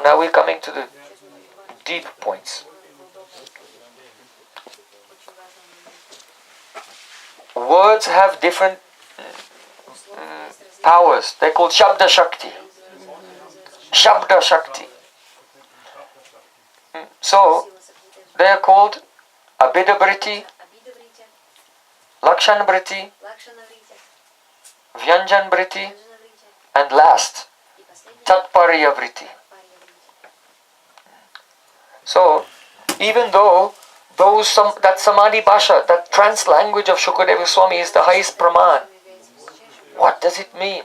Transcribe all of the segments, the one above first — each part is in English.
now we're coming to the deep points. Words have different powers. They're called Shabda Shakti. Shabda Shakti. So, they are called Abhida Vritti, Lakshan Vritti, Vyanjan Vritti, and last, Tatparya Vritti. So, even though that Samadhi Bhasha, that trance language of Shukadeva Swami is the highest Praman, what does it mean?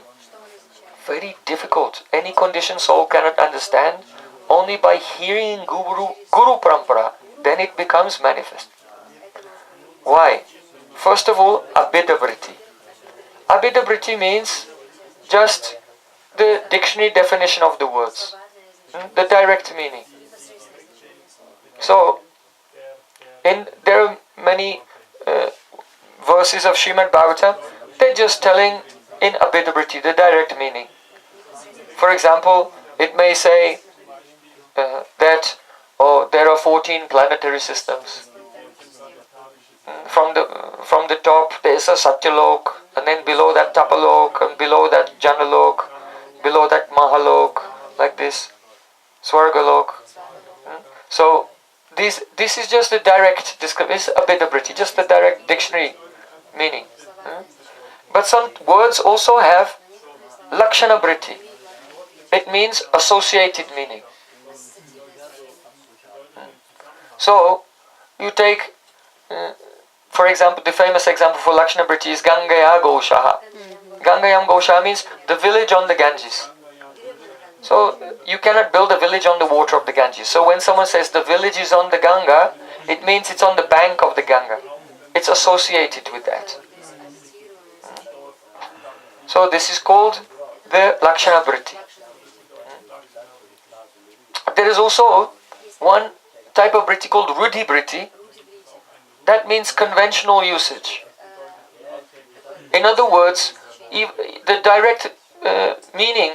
Very difficult. Any conditioned soul cannot understand. Only by hearing Guru Parampara, then it becomes manifest. Why? First of all, Abhida Vritti. Abhida Vritti means just the dictionary definition of the words, the direct meaning. So, there are many verses of Srimad Bhagavatam, they're just telling in Abhida Vritti, the direct meaning. For example, it may say that there are 14 planetary systems. From the top there's a Satyalok, and then below that Tapalok, and below that Janalok, below that Mahalok, like this, Swargalok. So this is just the direct description, it's Abhida Vritti, just the direct dictionary meaning. But some words also have Lakshana Vritti. It means associated meaning. So, you take, for example, the famous example for Lakshana Vritti is Gangaya Goshaha. Gangayam Goshaha means the village on the Ganges. So, you cannot build a village on the water of the Ganges. So, when someone says the village is on the Ganga, it means it's on the bank of the Ganga. It's associated with that. So, this is called the Lakshana Vritti. There is also one type of Vritti called Rudhi Vritti. That means conventional usage. In other words, the direct meaning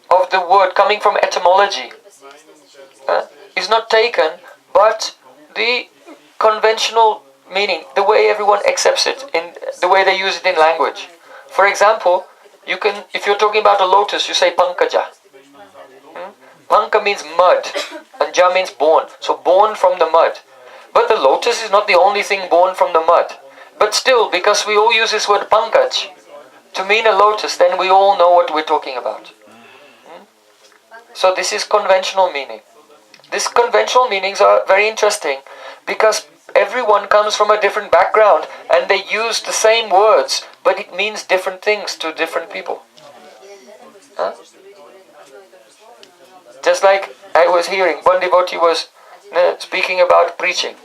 of the word coming from etymology is not taken, but the conventional meaning, the way everyone accepts it, in the way they use it in language. For example, if you're talking about a lotus, you say Pankaja. Panka means mud, and Ja means born. So born from the mud. But the lotus is not the only thing born from the mud. But still, because we all use this word Pankaj to mean a lotus, then we all know what we're talking about. So this is conventional meaning. These conventional meanings are very interesting because everyone comes from a different background and they use the same words, but it means different things to different people. Just like I was hearing, one devotee was speaking about preaching.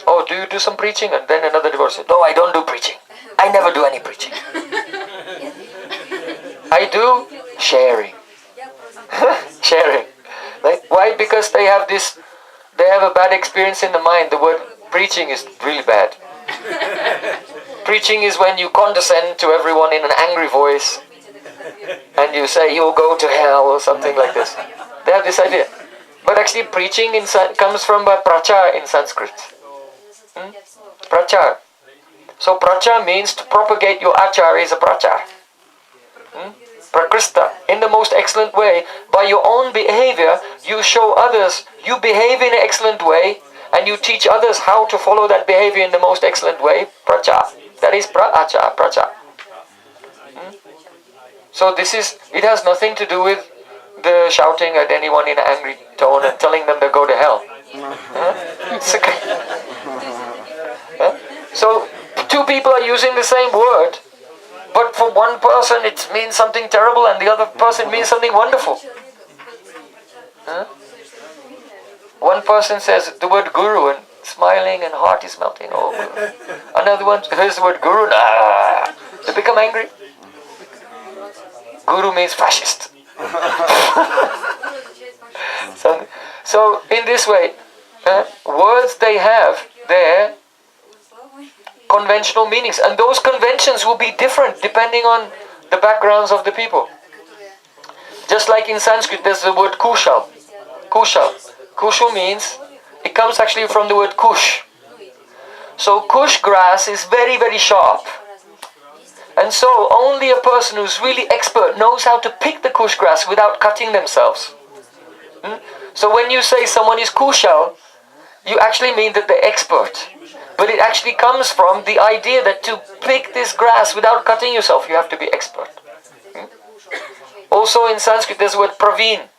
Oh, do you do some preaching? And then another devotee said, no, I don't do preaching. I never do any preaching. I do sharing. Sharing. Right? Why? Because they have a bad experience in the mind. The word preaching is really bad. Preaching is when you condescend to everyone in an angry voice and you say you'll go to hell or something like this. They have this idea. But actually preaching comes from prachar in Sanskrit. Prachar. So prachar means to propagate your achar is a prachar. Prakrista. In the most excellent way. By your own behavior, you show others you behave in an excellent way and you teach others how to follow that behavior in the most excellent way. Prachar. That is prachar. So it has nothing to do with the shouting at anyone in an angry tone and telling them to go to hell. So two people are using the same word, but for one person it means something terrible and the other person means something wonderful. One person says the word guru and smiling and heart is melting. Oh, another one hears the word guru, they become angry. Guru means fascist. So in this way, words they have their conventional meanings, and those conventions will be different depending on the backgrounds of the people. Just like in Sanskrit there's the word kushal. Kushal. Kushal means, it comes actually from the word kush. So kush grass is very, very sharp. And so only a person who's really expert knows how to pick the kush grass without cutting themselves. So when you say someone is kushal, you actually mean that they're expert. But it actually comes from the idea that to pick this grass without cutting yourself, you have to be expert. Also in Sanskrit there's the word praveen.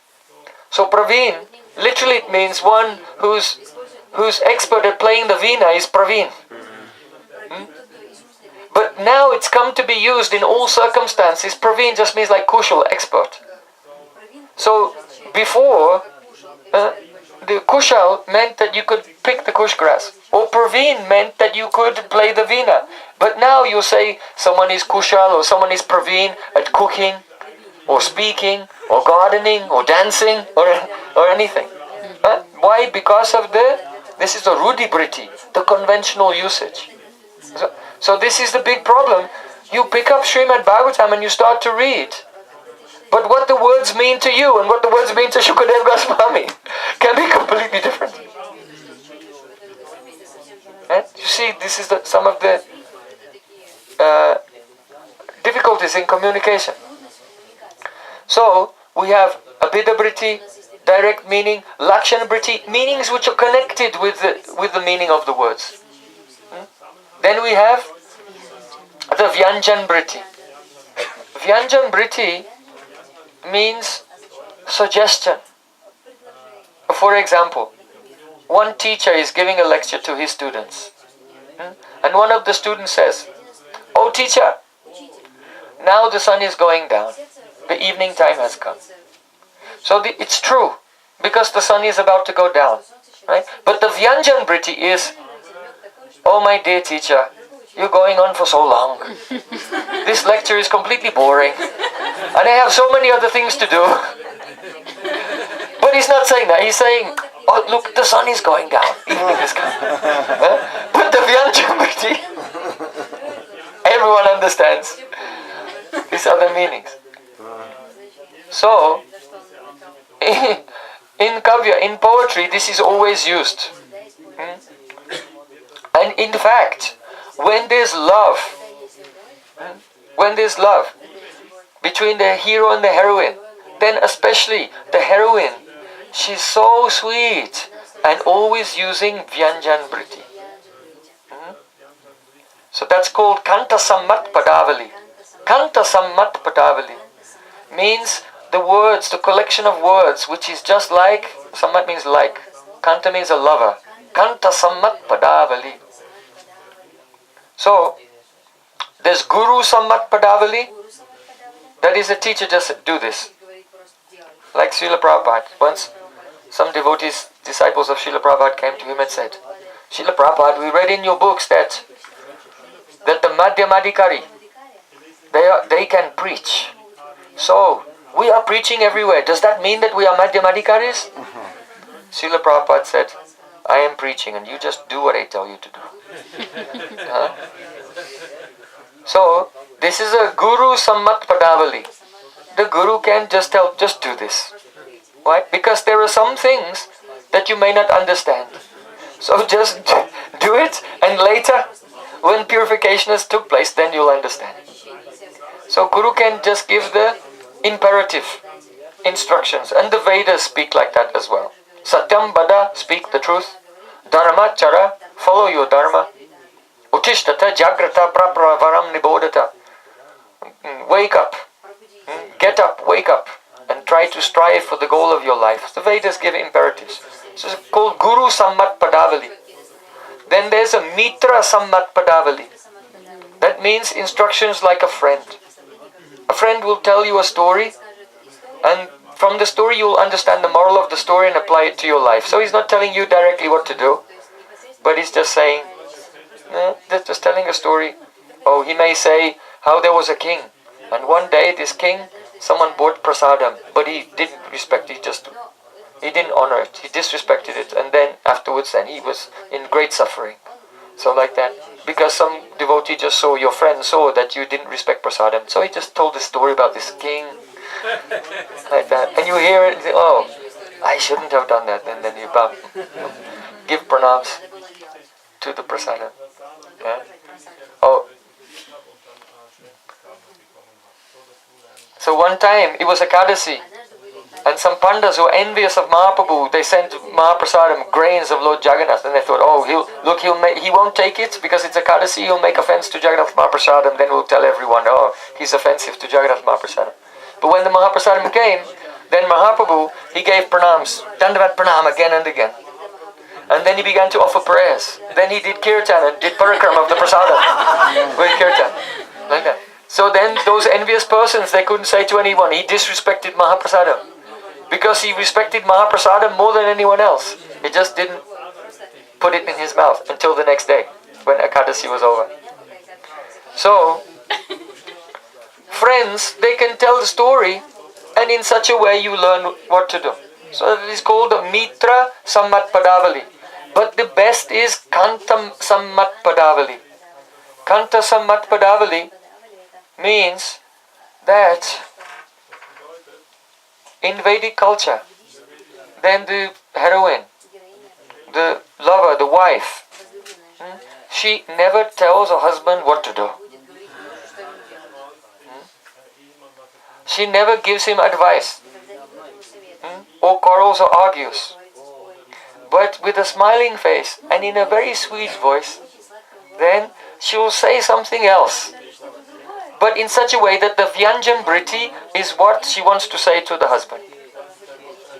So praveen, literally it means one who's expert at playing the veena is praveen. But now it's come to be used in all circumstances. Praveen just means like kushal, expert. So before, the kushal meant that you could pick the kush grass. Or praveen meant that you could play the veena. But now you say someone is kushal or someone is praveen at cooking, or speaking, or gardening, or dancing, or anything. Why? Because of this is the rudibriti, the conventional usage. So this is the big problem. You pick up Srimad Bhagavatam and you start to read. But what the words mean to you and what the words mean to Shukadev Goswami can be completely different. You see, this is some of the difficulties in communication. So, we have Abhidabriti, direct meaning, Lakshanabriti, meanings which are connected with the meaning of the words. Then we have the Vyanjan Briti. Vyanjan Briti means suggestion. For example, one teacher is giving a lecture to his students. And one of the students says, "Oh teacher, now the sun is going down. The evening time has come." So it's true, because the sun is about to go down. Right? But the Vyanjan Briti is, "Oh my dear teacher, you're going on for so long. This lecture is completely boring. And I have so many other things to do." But he's not saying that. He's saying, "Oh look, the sun is going down. Evening has come." But the Vyanjan Briti, everyone understands these other meanings. So, in kavya, in poetry, this is always used. And in fact, when there's love between the hero and the heroine, then especially the heroine, she's so sweet and always using Vyanjan Briti. So that's called Kanta Sammat Padavali. Kanta Sammat Padavali means the words, the collection of words, which is just like, Sammat means like, Kanta means a lover. Kanta Sammat Padavali. So, there's Guru Sammat Padavali. That is, a teacher just do this. Like Srila Prabhupada. Once, some devotees, disciples of Srila Prabhupada came to him and said, "Srila Prabhupada, we read in your books that the Madhyamadikari, they can preach. So, we are preaching everywhere. Does that mean that we are Madhyamadikaris?" Srila Prabhupada said, "I am preaching and you just do what I tell you to do." So, this is a Guru Sammat Padavali. The Guru can just tell, just do this. Why? Because there are some things that you may not understand. So just do it, and later, when purification has took place, then you'll understand. So Guru can just give the imperative instructions, and the Vedas speak like that as well. Satyam Bada, speak the truth. Dharma Chara, follow your Dharma. Utishtata Jagrata Prapravaram Nibodata. Wake up. Get up, wake up, and try to strive for the goal of your life. The Vedas give imperatives. So it's called Guru Sammat Padavali. Then there's a Mitra Sammat Padavali. That means instructions like a friend. A friend will tell you a story, and from the story you will understand the moral of the story and apply it to your life. So he's not telling you directly what to do, but he's just saying, just telling a story. Oh, he may say how there was a king, and one day this king, someone bought prasadam, but he didn't respect it, he didn't honor it, he disrespected it, and then afterwards, and he was in great suffering. So like that, because some devotee just saw, your friend saw that you didn't respect prasadam, so he just told the story about this king, like that, and you hear it, and say, "Oh, I shouldn't have done that. And then you give pranams to the prasadam. Yeah? Oh. So one time, it was Ekadasi, and some pandas who were envious of Mahaprabhu, they sent Mahaprasadam grains of Lord Jagannath, and they thought, oh, he won't take it because it's Ekadasi, he'll make offense to Jagannath Mahaprasadam, then we'll tell everyone, oh, he's offensive to Jagannath Mahaprasadam. But when the Mahaprasadam came, then Mahaprabhu, he gave pranams, Dandavat pranam again and again. And then he began to offer prayers. Then he did kirtan and did parakram of the prasadam with kirtan, like that. So then those envious persons, they couldn't say to anyone, he disrespected Mahaprasadam. Because he respected Mahaprasadam more than anyone else. He just didn't put it in his mouth until the next day, when Ekadasi was over. So, friends, they can tell the story, and in such a way you learn what to do. So it is called the Mitra Sammat Padavali. But the best is Kanta Sammat Padavali. Kanta Sammat Padavali means that in Vedic culture, then the heroine, the lover, the wife, she never tells her husband what to do. She never gives him advice, or quarrels or argues. But with a smiling face and in a very sweet voice, then she will say something else. But in such a way that the Vyanjan Briti is what she wants to say to the husband.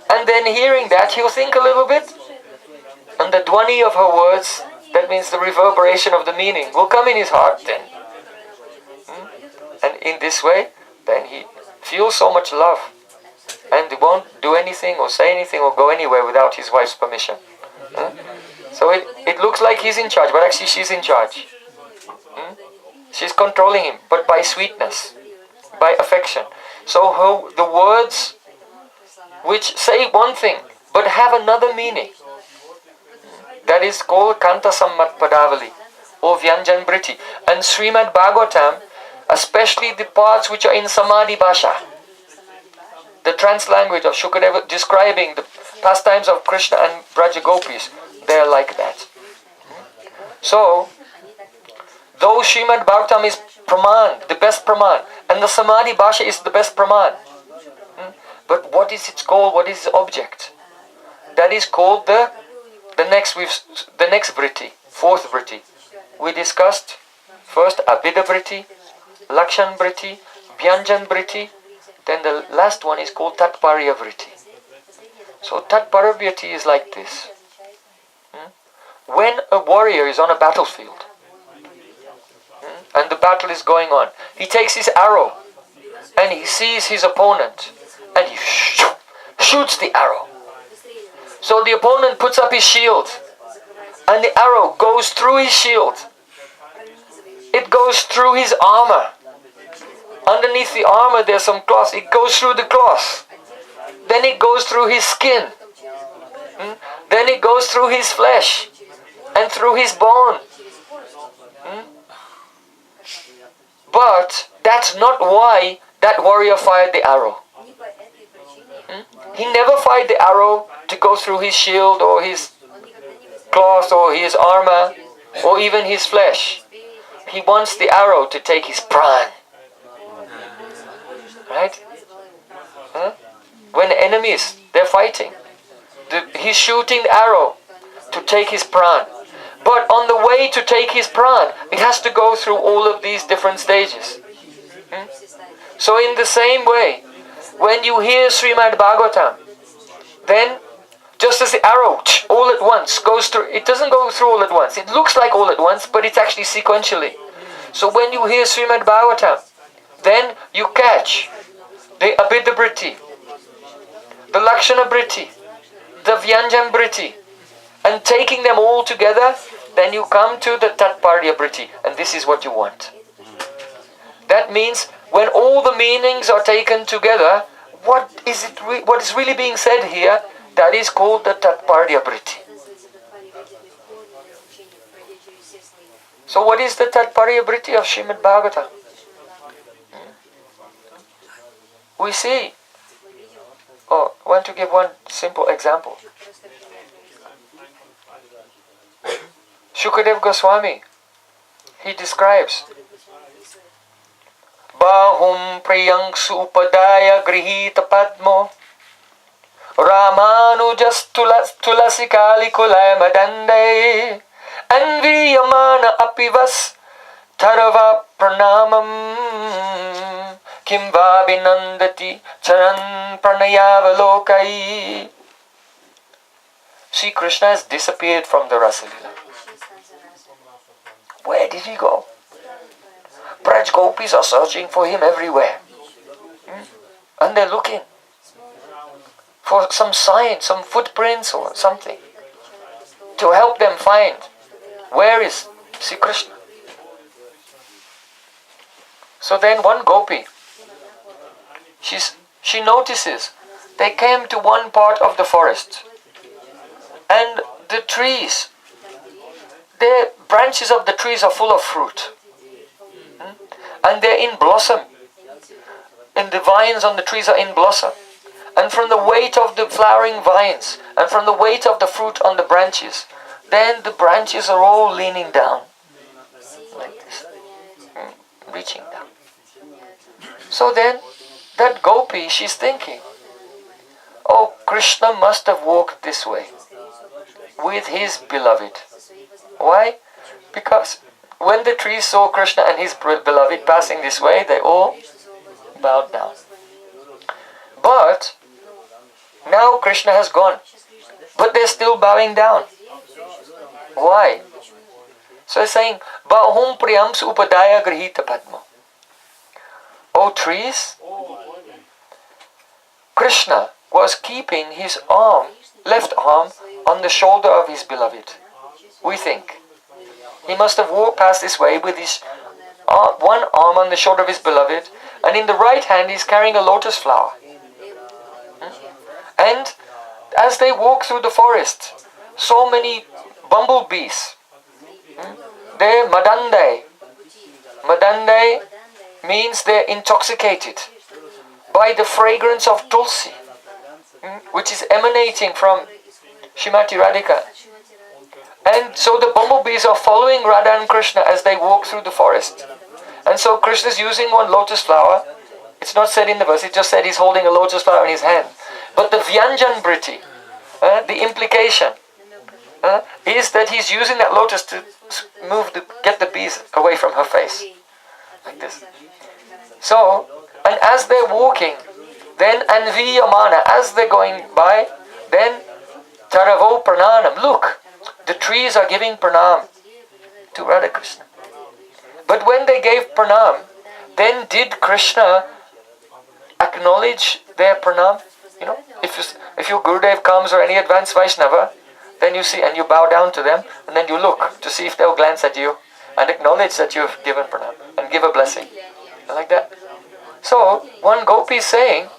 And then hearing that, he'll think a little bit, and the dhwani of her words, that means the reverberation of the meaning, will come in his heart then. And in this way, then he feels so much love, and he won't do anything or say anything or go anywhere without his wife's permission. So it looks like he's in charge, but actually she's in charge. She's controlling him, but by sweetness, by affection. So the words which say one thing, but have another meaning, that is called Kanta Sammat Padavali, or Vyanjan Briti. And Srimad Bhagavatam, especially the parts which are in Samadhi Bhasha, the trance language of Shukadeva, describing the pastimes of Krishna and Braja Gopis, they are like that. So, though Srimad Bhagavatam is Praman, the best Praman, and the Samadhi Bhasha is the best Praman, but what is it called? What is the object? That is called the next Vritti, fourth Vritti. We discussed first Abhida Vritti, Lakshan Vritti, Vyanjan Vritti, then the last one is called Tatparya Vritti. So Tatparya Vritti is like this. When a warrior is on a battlefield, and the battle is going on, he takes his arrow and he sees his opponent and he shoots the arrow. So the opponent puts up his shield and the arrow goes through his shield. It goes through his armor. Underneath the armor there's some cloth. It goes through the cloth. Then it goes through his skin. Then it goes through his flesh and through his bone. But that's not why that warrior fired the arrow. He never fired the arrow to go through his shield or his cloth or his armor or even his flesh. He wants the arrow to take his pran. Right? When enemies, they're fighting, he's shooting the arrow to take his pran. But on the way to take his pran, it has to go through all of these different stages. So in the same way, when you hear Srimad Bhagavatam, then just as the arrow all at once goes through, it doesn't go through all at once. It looks like all at once, but it's actually sequentially. So when you hear Srimad Bhagavatam, then you catch the Abhida Britti, the Lakshana Britti, the Vyanjan Britti, and taking them all together, then you come to the Tatparya Britti, and this is what you want. That means when all the meanings are taken together, what is really being said here, that is called the Tatparya Britti. So what is the Tatparya Britti of Srimad Bhagavatam? We see Oh, I want to give one simple example. Shukadev Goswami, he describes Bahum Priyang Supadaya Grihita Padmo Ramanujas Tulasi Kali Kulai Madande Anviyamana Apivas Tarava Pranamam Kimva Binandati Charan Pranayavalokai. Sri Krishna has disappeared from the Rasa Leela. Where did he go? Braj Gopis are searching for him everywhere. And they're looking for some sign, some footprints or something to help them find where is Sri Krishna. So then one Gopi, she notices they came to one part of the forest and the trees, the branches of the trees are full of fruit. And they're in blossom. And the vines on the trees are in blossom. And from the weight of the flowering vines and from the weight of the fruit on the branches, then the branches are all leaning down. Like this. Reaching down. So then, that Gopi, she's thinking, oh, Krishna must have walked this way with his beloved. Why? Because when the trees saw Krishna and his beloved passing this way, they all bowed down. But now Krishna has gone. But they're still bowing down. Why? So he's saying, Bahum Priyam Upadaya Grihita Padma. O trees, Krishna was keeping his arm, left arm, on the shoulder of his beloved. We think. He must have walked past this way with his one arm on the shoulder of his beloved, and in the right hand he's carrying a lotus flower. And as they walk through the forest, so many bumblebees. They're madande. Madande means they're intoxicated by the fragrance of tulsi, which is emanating from Shrimati Radhika. And so the bumblebees are following Radha and Krishna as they walk through the forest. And so Krishna is using one lotus flower. It's not said in the verse, it just said he's holding a lotus flower in his hand. But the Vyanjan Briti, the implication, is that he's using that lotus to get the bees away from her face. Like this. So, and as they're walking, then Anviyamana, as they're going by, then Taravo Prananam, look, the trees are giving pranam to Radha Krishna. But when they gave pranam, then did Krishna acknowledge their pranam? You know, if your Gurudev comes or any advanced Vaishnava, then you see and you bow down to them and then you look to see if they'll glance at you and acknowledge that you've given pranam and give a blessing. Like that. So, one Gopi is saying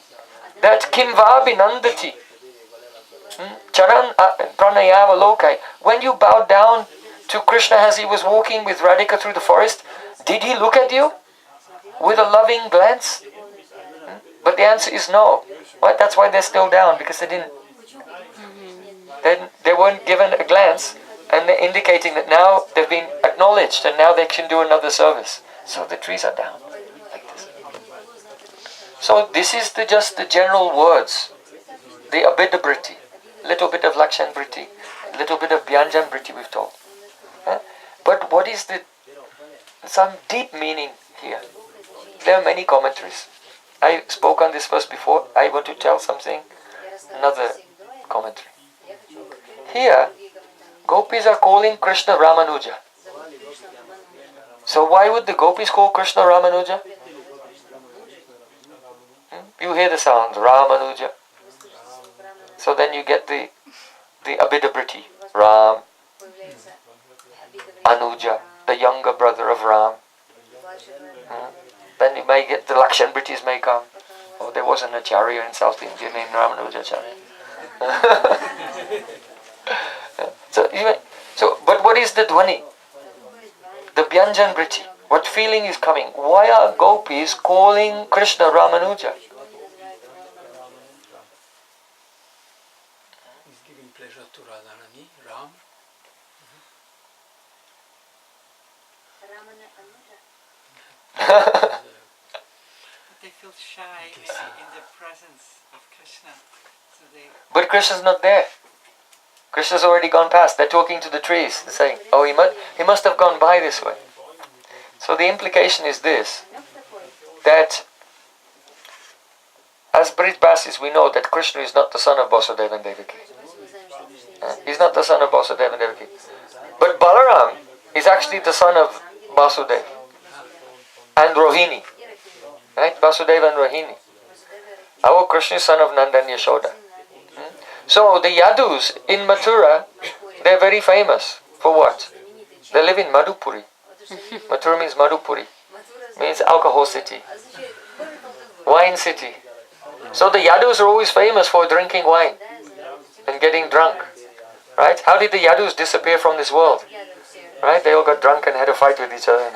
that Kimva Binandati Charan Pranayava Lokai. When you bowed down to Krishna as he was walking with Radhika through the forest, did he look at you with a loving glance? But the answer is no. Well, that's why they're still down, because they weren't given a glance and they're indicating that now they've been acknowledged and now they can do another service. So the trees are down like this. So this is just the general words, the Abhidabriti. Little bit of Lakshan Briti, little bit of Byanjan Briti we've told. But what is some deep meaning here? There are many commentaries. I spoke on this verse before. I want to tell something, another commentary. Here, Gopis are calling Krishna Ramanuja. So why would the Gopis call Krishna Ramanuja? You hear the sound, Ramanuja. So then you get the Abhidabriti, Ram, Anuja, the younger brother of Ram. Then you may get the Lakshan Britis may come. Oh, there was an Acharya in South India named Ramanuja Acharya. But what is the Dhwani? The Byanjan Briti. What feeling is coming? Why are Gopis calling Krishna Ramanuja? is giving pleasure to Radharani, Ram. They feel shy in the presence of Krishna. So they... But Krishna's not there. Krishna's already gone past. They're talking to the trees, saying, oh, he must have gone by this way. So the implication is this, that as Brij Basis we know that Krishna is not the son of Vasudeva and Devaki. He's not the son of Vasudeva and Devaki. But Balaram is actually the son of Vasudeva and Rohini. Right? Vasudeva and Rohini. Our Krishna is son of Nanda and Yashoda. So the Yadus in Mathura, they're very famous. For what? They live in Madhupuri. Mathura means Madhupuri. Means alcohol city. Wine city. So the Yadus are always famous for drinking wine and getting drunk. Right? How did the Yadus disappear from this world? Right? They all got drunk and had a fight with each other.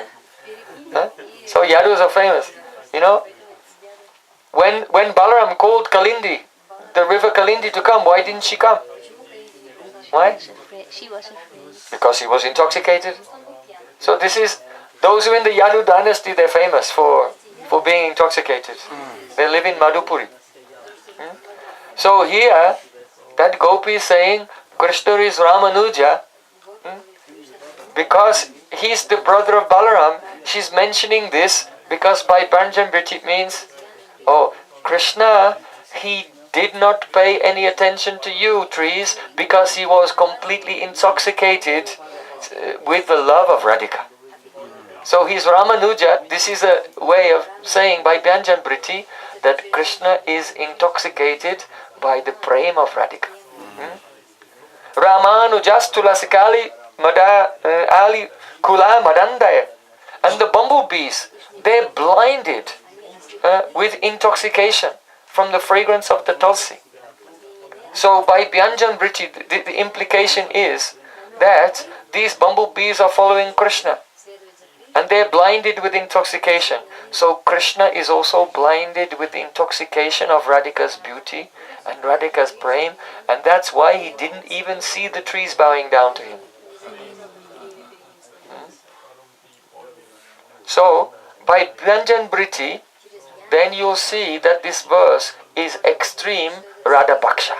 Huh? So Yadus are famous. You know, when Balaram called Kalindi, the river Kalindi, to come, why didn't she come? Why? She was afraid. Because he was intoxicated. So this is, those who are in the Yadu dynasty, they're famous for being intoxicated. They live in Madhupuri. So here, that Gopi is saying, Krishna is Ramanuja, because he's the brother of Balaram. She's mentioning this because by Banjan Briti it means, oh, Krishna, he did not pay any attention to you, trees, because he was completely intoxicated with the love of Radhika. So he's Ramanuja. This is a way of saying by Banjan Briti that Krishna is intoxicated by the prem of Radhika. Ramanujas tulasikali ali kula madandaya. And the bumblebees, they're blinded with intoxication from the fragrance of the tulsi. So by Byanjan Briti, the implication is that these bumblebees are following Krishna and they're blinded with intoxication. So Krishna is also blinded with the intoxication of Radhika's beauty and Radhika's prem, and that's why he didn't even see the trees bowing down to him. So by Byanjan Briti, then you'll see that this verse is extreme Radha Paksha.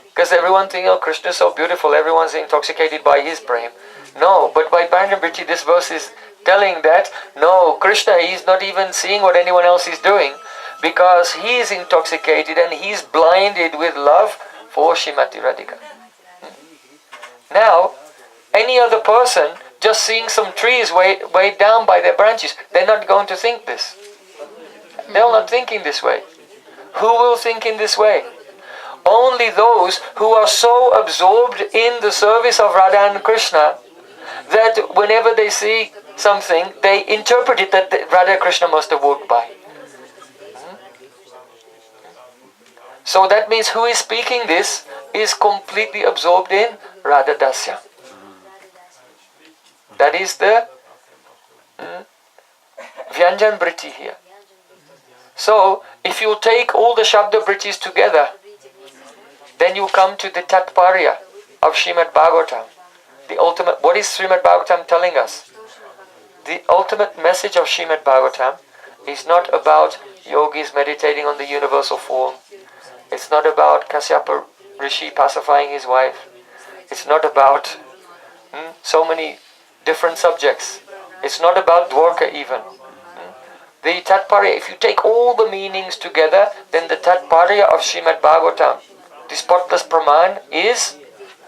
Because everyone thinks, oh, Krishna is so beautiful, everyone's intoxicated by his prem. No, but by Byanjan Briti, this verse is telling that, no, Krishna, he's not even seeing what anyone else is doing, because he is intoxicated and he's blinded with love for Srimati Radhika. Now, any other person just seeing some trees weighed down by their branches, they're not going to think this. They're not thinking this way. Who will think in this way? Only those who are so absorbed in the service of Radha and Krishna that whenever they see something, they interpret it that Radha and Krishna must have walked by. So that means who is speaking this is completely absorbed in Radha Dasya. That is the Vyanjan Briti here. So, if you take all the Shabda Britis together, then you come to the Tatparya of Srimad Bhagavatam. The ultimate, what is Srimad Bhagavatam telling us? The ultimate message of Srimad Bhagavatam is not about yogis meditating on the universal form. It's not about Kasyapa Rishi pacifying his wife. It's not about so many different subjects. It's not about Dwarka even. The Tatparya, if you take all the meanings together, then the Tatparya of Srimad Bhagavatam, the spotless Praman, is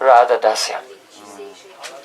Radha Dasya.